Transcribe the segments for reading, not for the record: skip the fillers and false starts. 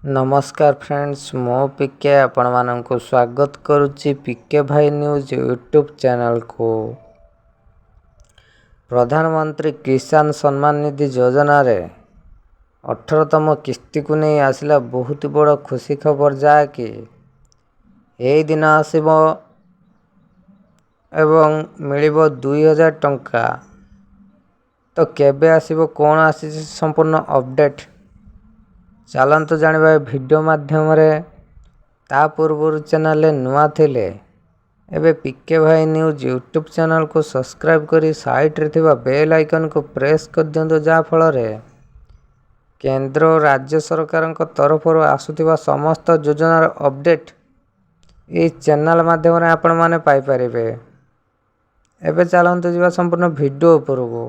नमस्कार फ्रेंड्स, मो पीके आपण मानक स्वागत करुच्ची पीके भाई न्यूज यूट्यूब चैनल को। प्रधानमंत्री किसान सम्मान निधि योजना रे 18तम किस्ती को नहीं आसला बहुत बड़ खुशी खबर जाकि यही दिन आसब एवं मिलिबो 2000 टंका। तो केबे आसीबो कौन आसी संपूर्ण अपडेट चलतु जानिबा वीडियो माध्यम रे। ता पूर्व चैनल नुआ थिले एबे पीके भाई न्यूज यूट्यूब चैनल को सब्सक्राइब करी साइड रे थिबा बेल आइकन को प्रेस कर दियंतु, जा फल रे केंद्र और राज्य सरकार तरफ आसुथिबा समस्त योजनार अपडेट ये चैनल माध्यम रे आपण माने पाई परिबे। एबे चलतु जिबा संपूर्ण वीडियो उपरको।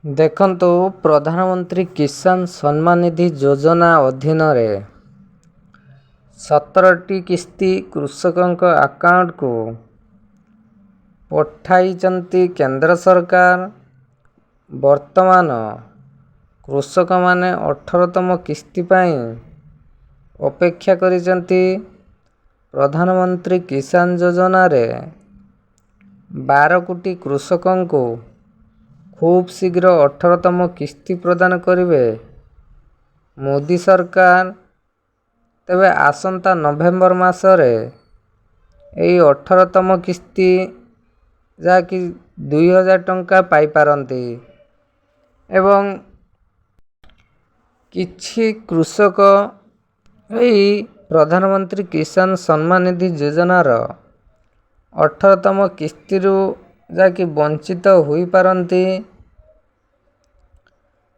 देखंतु प्रधानमंत्री किसान सम्मान निधि योजना अधीन रे 17टी किस्ती कृषकों अकाउंट को पठाइचंती केंद्र सरकार। वर्तमान कृषक माने 18तम किस्ती पाई अपेक्षा करिचंती। प्रधानमंत्री किसान योजना रे 12 कोटी कृषकों को खूब शीघ्र 18तम किस्ती प्रदान करिवे मोदी सरकार। तेबे आसंता नवेम्बर मासरे यही 18तम किस्ती जाकि 2000 टंका पाई पारंती एवं किछि कृषक यही प्रधानमंत्री किसान सम्मान निधि योजनार 18तम किस्ती जाकि वंचित हुई पारंती।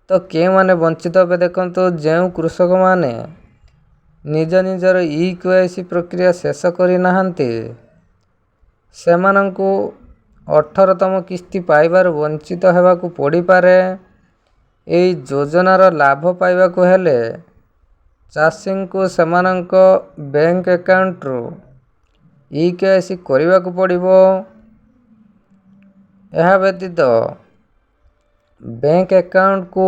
तो के माने वंचित हे देखंतु, जो कृषक माने निज निजर ई-केवाईसी प्रक्रिया शेष करि नाहंती सेमानंकु 18तम किस्ती पाइबार वंचित हेबाकु पड़ी पारे। एई योजनार लाभ पाइबाकु हेले चाषी को सेमानंक बैंक अकाउंट रु ई-केवाईसी करिबाकु पड़िबो। यह व्यतीत बैंक अकाउंट को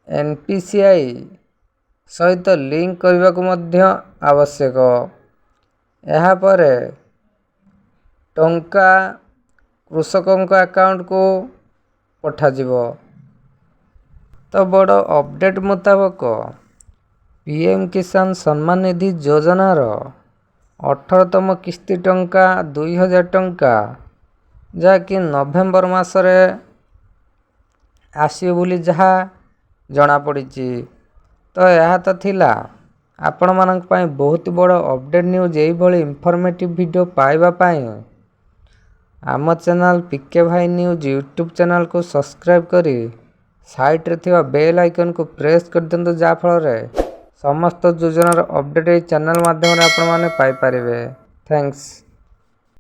एनपीसीआई सहित लिंक करने को मध्य आवश्यक। यह पर टंका कृषकों अकाउंट को पठाजिबो। तो बड़ अपडेट मुताबक पीएम किसान सम्मान निधि योजनार 18तम किस्ती टंका 2000 टंका जाकि नवेम्बर मासरे आसियो बोली जहाँ जना पड़ी। तो यह तो थिला आपण मानक पाई बहुत बड़ अपडेट न्यूज। यही भली इंफॉर्मेटिव वीडियो पाइबा पाई आम चैनल पीके भाई न्यूज यूट्यूब चैनल को सब्सक्राइब करी साइड रे थिबा बेल आइकन को प्रेस कर दियंतु, जा फल रे समस्त योजनार अपडेट चैनल माध्यम रे आपण माने पाई परिबे। थैंक्स।